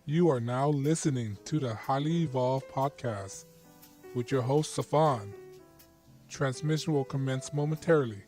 You are now listening to the Highly Evolved Podcast with your host, Safan. Transmission will commence momentarily.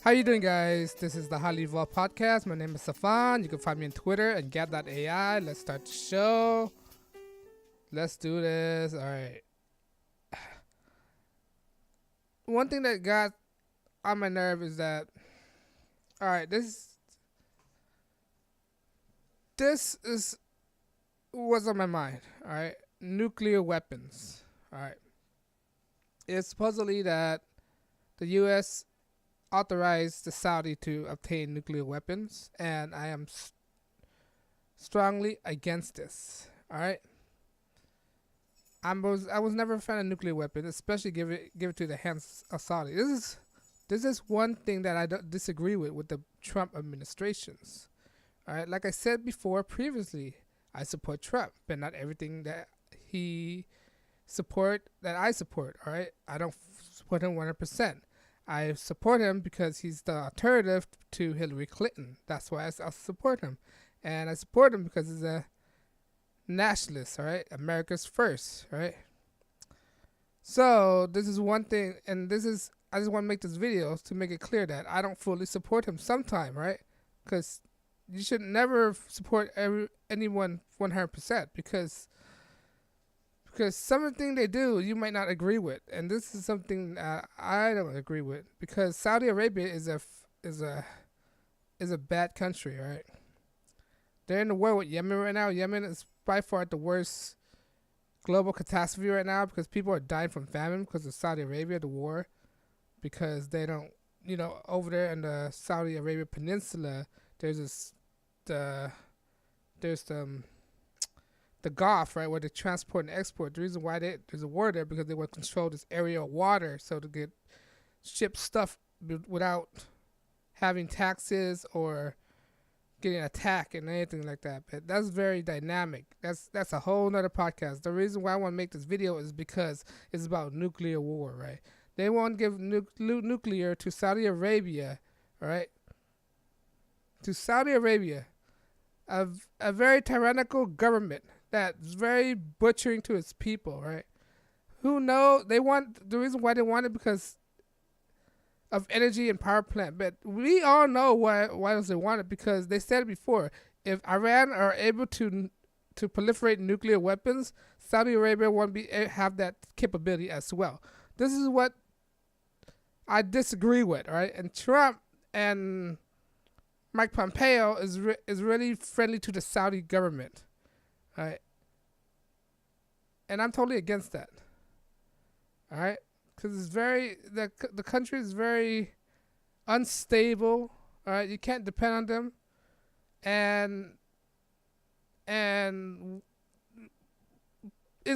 How you doing, guys? This is the Highly Evolved Podcast. My name is Safan. You can find me on Twitter and Gab.ai. Let's start the show. Let's do this. All right. One thing that got on my nerve is that, all right, this is what's on my mind. All right, nuclear weapons. All right, it's supposedly that the U.S. authorized the Saudi to obtain nuclear weapons, and I am strongly against this. All right. I was never a fan of nuclear weapons, especially give it to the hands of Saudi. This is one thing that I don't disagree with the Trump administrations. All right, like I said before previously, I support Trump, but not everything that I support. All right, I don't support him 100%. I support him because he's the alternative to Hillary Clinton. That's why I support him, and I support him because he's a nationalist, all right? America's first, right? So this is one thing, and I just want to make this video to make it clear that I don't fully support him sometime, right? Because you should never support anyone 100% because some of the things they do you might not agree with, and this is something I don't agree with because Saudi Arabia is a bad country, right? They're in the war with Yemen right now. Yemen is by far the worst global catastrophe right now because people are dying from famine because of Saudi Arabia, the war, because they don't, over there in the Saudi Arabia Peninsula, there's the Gulf, right, where they transport and export. The reason why there's a war there because they want to control this area of water so to get ship stuff without having taxes or getting attacked and anything like that. But that's very dynamic. That's a whole nother podcast. The reason why I want to make this video is because it's about nuclear war, right? They want to give nuclear to Saudi Arabia, right? To Saudi Arabia, a very tyrannical government that's very butchering to its people, right? Who know the reason why they want it because of energy and power plant, but we all know why does they want it because they said it before. If Iran are able to proliferate nuclear weapons, Saudi Arabia won't have that capability as well. This is what I disagree with, right? And Trump and Mike Pompeo is really friendly to the Saudi government, right? And I'm totally against that, all right? Because the country is very unstable. All right, you can't depend on them, and in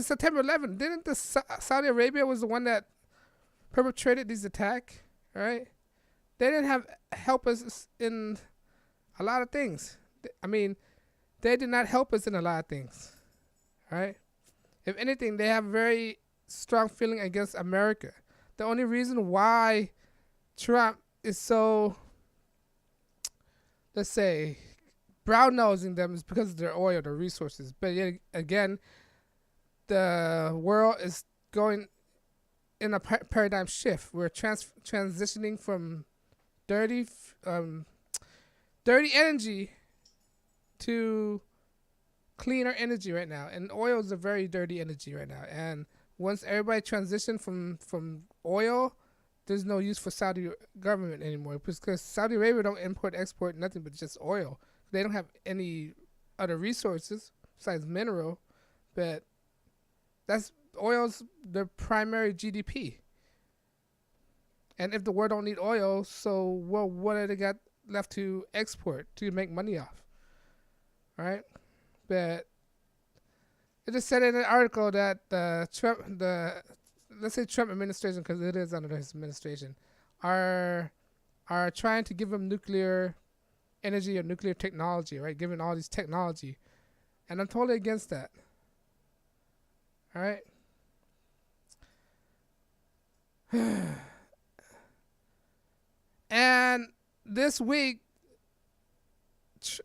September 11th, didn't the Saudi Arabia was the one that perpetrated these attacks? All right, they didn't help us in a lot of things. I mean, they did not help us in a lot of things. All right, if anything, they have very strong feeling against America. The only reason why Trump is so, let's say, brown-nosing them is because of their oil, their resources. But yet again, the world is going in a paradigm shift. We're transitioning from dirty energy to cleaner energy right now. And oil is a very dirty energy right now. And once everybody transitioned from oil, there's no use for Saudi government anymore because Saudi Arabia don't export nothing but just oil. They don't have any other resources besides mineral, but oil's their primary GDP. And if the world don't need oil, so what do they got left to export to make money off? All right, but it just said in an article that let's say Trump administration, because it is under his administration, are trying to give him nuclear energy or nuclear technology, right? Giving all these technology, and I'm totally against that. All right. And this week,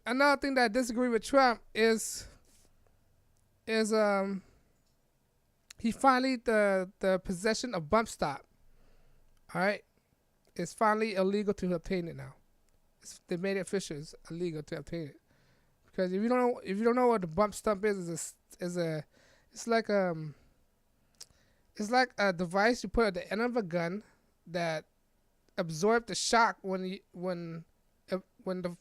another thing that I disagree with Trump is he finally the possession of bump stock. All right, it's finally illegal to obtain it now. They made it official. It's illegal to obtain it because if you don't know what the bump stop it's like a device you put at the end of a gun that absorbs the shock when the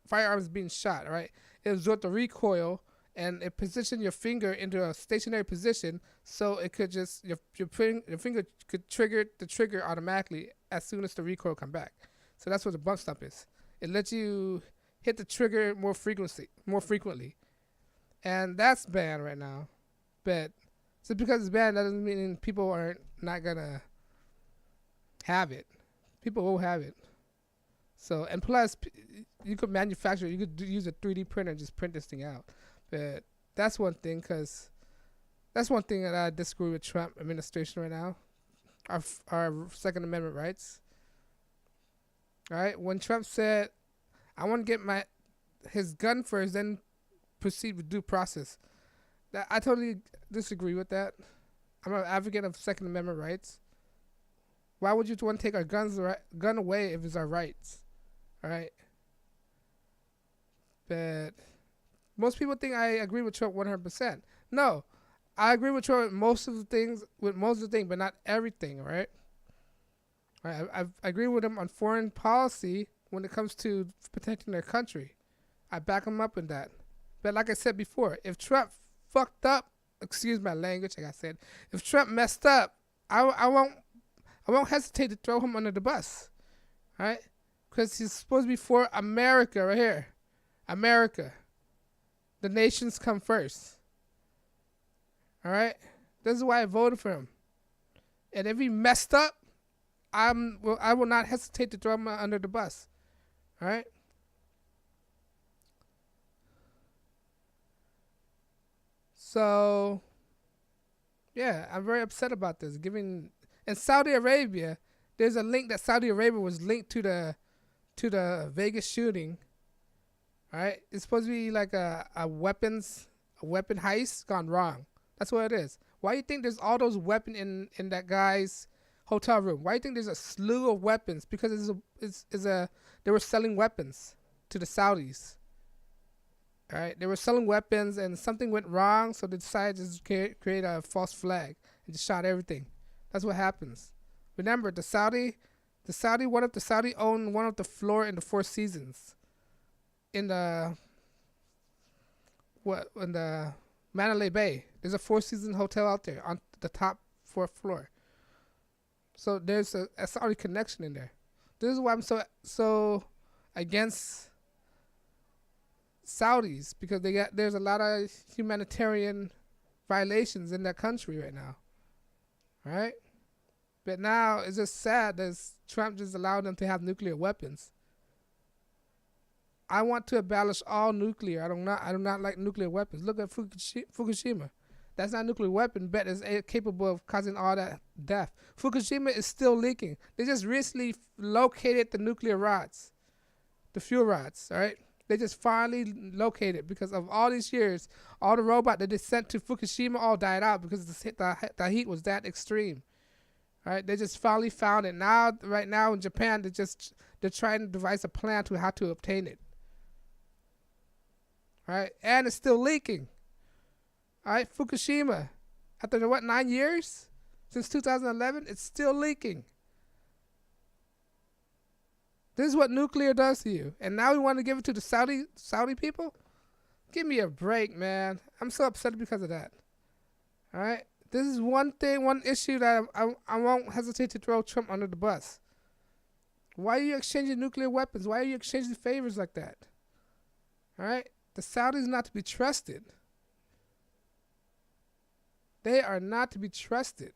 firearm is being shot. Right, it absorbs the recoil and it positions your finger into a stationary position, so it could just your finger could trigger the trigger automatically as soon as the recoil come back. So that's what the bump stop is. It lets you hit the trigger more frequently, and that's banned right now. But just because it's banned, that doesn't mean people are not gonna have it. People will have it. So, and plus, you could manufacture. You could use a 3D printer and just print this thing out. But that's one thing, because that's one thing that I disagree with Trump administration right now. Our Second Amendment rights. All right, when Trump said, "I want to get his gun first, then proceed with due process," that I totally disagree with that. I'm an advocate of Second Amendment rights. Why would you want to take our gun away if it's our rights? All right. But most people think I agree with Trump 100%. No, I agree with Trump with most of the things, but not everything. All right. I agree with him on foreign policy when it comes to protecting their country. I back him up in that. But like I said before, if Trump fucked up, excuse my language, like I said, if Trump messed up, I won't hesitate to throw him under the bus. All right? Because he's supposed to be for America right here. America. The nations come first. All right? This is why I voted for him. And if he messed up, I will not hesitate to throw him under the bus. All right? So, yeah, I'm very upset about this. In Saudi Arabia, there's a link that Saudi Arabia was linked to the Vegas shooting. All right? It's supposed to be like a weapon heist gone wrong. That's what it is. Why do you think there's all those weapons in that guy's hotel room? Why do you think there's a slew of weapons? Because they were selling weapons to the Saudis. All right, they were selling weapons and something went wrong, so they decided to just create a false flag and just shot everything. That's what happens. Remember, the Saudi owned one of the floor in the Four Seasons in the Mandalay Bay. There's a Four Seasons hotel out there on the top fourth floor. So there's a Saudi connection in there. This is why I'm so against Saudis, because there's a lot of humanitarian violations in that country right now. All right? But now it's just sad that Trump just allowed them to have nuclear weapons. I want to abolish all nuclear. I do not like nuclear weapons. Look at Fukushima. That's not a nuclear weapon, but it's capable of causing all that death. Fukushima is still leaking. They just recently located the nuclear rods, the fuel rods, all right? They just finally located because of all these years, all the robots that they sent to Fukushima all died out because the heat was that extreme. All right? They just finally found it. Right now in Japan, they're trying to devise a plan to how to obtain it. All right? And it's still leaking. All right, Fukushima, after 9 years? Since 2011, it's still leaking. This is what nuclear does to you. And now we want to give it to the Saudi people? Give me a break, man. I'm so upset because of that. All right? This is one issue that I won't hesitate to throw Trump under the bus. Why are you exchanging nuclear weapons? Why are you exchanging favors like that? All right? The Saudis are not to be trusted. They are not to be trusted.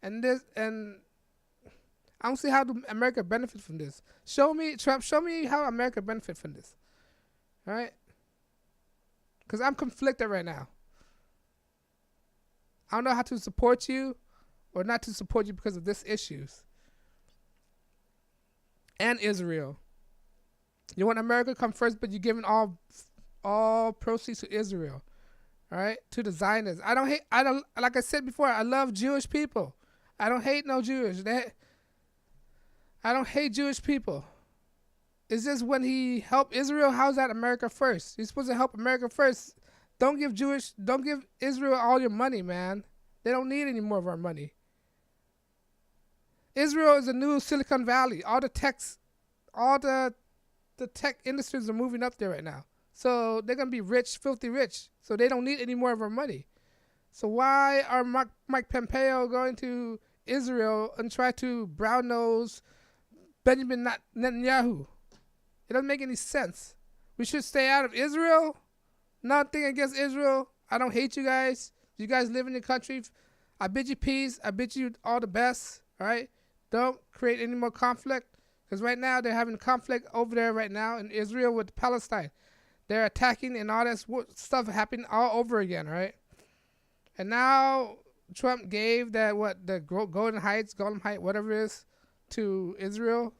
And I don't see how America benefit from this. Trump, show me how America benefit from this. All right? Because I'm conflicted right now. I don't know how to support you or not to support you because of these issues. And Israel. You want America to come first, but you're giving all proceeds to Israel. All right, to the Zionists. I don't. Like I said before, I love Jewish people. I don't hate no Jewish. I don't hate Jewish people. It's just when he helped Israel, how's that America first? You're supposed to help America first. Don't give Israel all your money, man. They don't need any more of our money. Israel is a new Silicon Valley. All the tech industries are moving up there right now. So they're going to be rich, filthy rich. So they don't need any more of our money. So why are Mike Pompeo going to Israel and try to brown nose Benjamin Netanyahu? It doesn't make any sense. We should stay out of Israel. Nothing against Israel. I don't hate you guys. You guys live in the country. I bid you peace. I bid you all the best. All right? Don't create any more conflict. Because right now they're having conflict over there right now in Israel with Palestine. They're attacking and all that stuff happening all over again, right? And now Trump gave the Golden Heights, whatever it is, to Israel.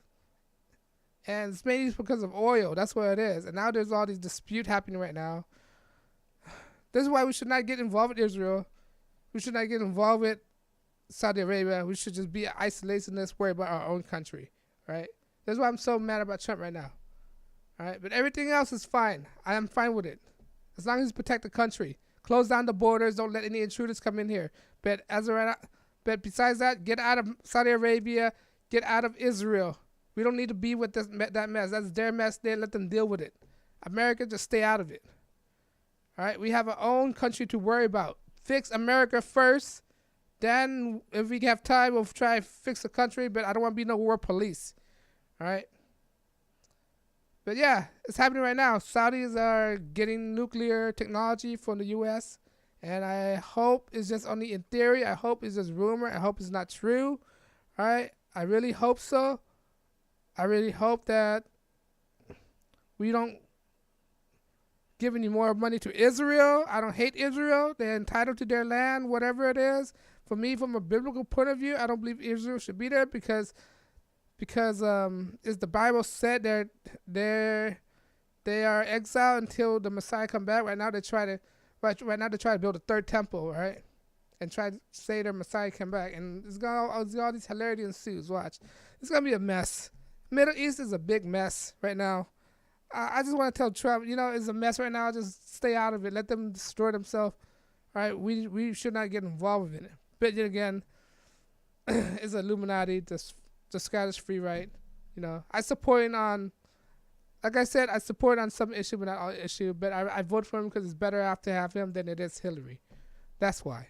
And it's mainly because of oil. That's what it is. And now there's all these dispute happening right now. This is why we should not get involved with Israel. We should not get involved with Saudi Arabia. We should just be isolationist, worry about our own country, right? That's why I'm so mad about Trump right now. All right, but everything else is fine. I am fine with it, as long as you protect the country. Close down the borders. Don't let any intruders come in here. But but besides that, get out of Saudi Arabia. Get out of Israel. We don't need to be with that mess. That's their mess. They let them deal with it. America, just stay out of it. All right, we have our own country to worry about. Fix America first. Then, if we have time, we'll try to fix the country. But I don't want to be no war police. All right. But yeah, it's happening right now. Saudis are getting nuclear technology from the U.S. And I hope it's just only in theory. I hope it's just rumor. I hope it's not true. All right. I really hope so. I really hope that we don't give any more money to Israel. I don't hate Israel. They're entitled to their land, whatever it is. For me, from a biblical point of view, I don't believe Israel should be there because as the Bible said, they are exiled until the Messiah come back. Right now they try to build a third temple, right? And try to say their Messiah come back, and it's all these hilarity ensues. Watch, it's gonna be a mess. Middle East is a big mess right now. I just want to tell Trump, it's a mess right now. Just stay out of it. Let them destroy themselves. All right, we should not get involved in it. But then again, it's Illuminati. The Scottish free right. I support on, like I said, I support on some issue, but not all issue. But I vote for him because it's better to have him than it is Hillary. That's why.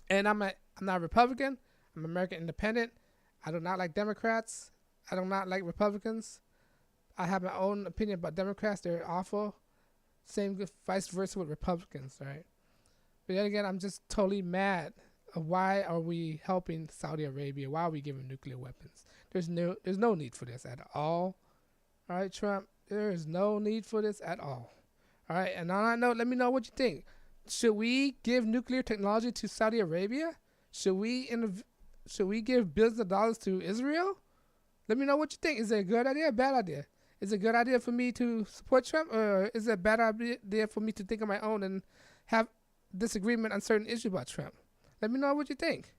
And I'm not a Republican. I'm American independent. I do not like Democrats. I do not like Republicans. I have my own opinion about Democrats. They're awful. Same vice versa with Republicans, right? But then again, I'm just totally mad. Why are we helping Saudi Arabia? Why are we giving nuclear weapons? There's no need for this at all. All right, Trump, there is no need for this at all. All right, and on that note, let me know what you think. Should we give nuclear technology to Saudi Arabia? Should we give billions of dollars to Israel? Let me know what you think. Is it a good idea or a bad idea? Is it a good idea for me to support Trump, or is it a bad idea for me to think on my own and have disagreement on certain issues about Trump? Let me know what you think.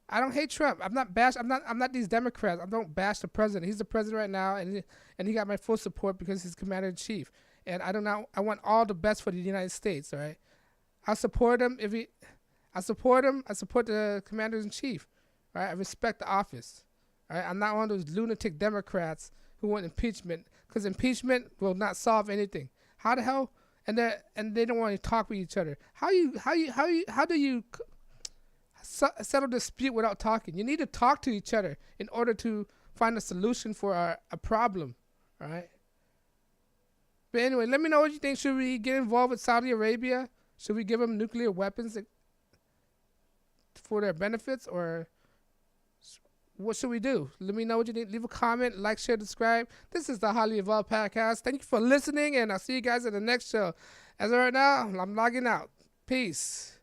I don't hate Trump. I'm not these Democrats. I don't bash the president. He's the president right now, and he got my full support because he's commander in chief. And I want all the best for the United States. All right. I support him I support him. I support the commander in chief. All right. I respect the office. All right. I'm not one of those lunatic Democrats who want impeachment, because impeachment will not solve anything. How the hell? And they don't want to talk with each other. How do you settle dispute without talking? You need to talk to each other in order to find a solution for a problem. All right. But anyway, let me know what you think. Should we get involved with Saudi Arabia? Should we give them nuclear weapons for their benefits, or what should we do? Let me know what you think. Leave a comment, like, share, subscribe. This is the Highly Evolved Podcast. Thank you for listening, and I'll see you guys in the next show. As of right now, I'm logging out. Peace.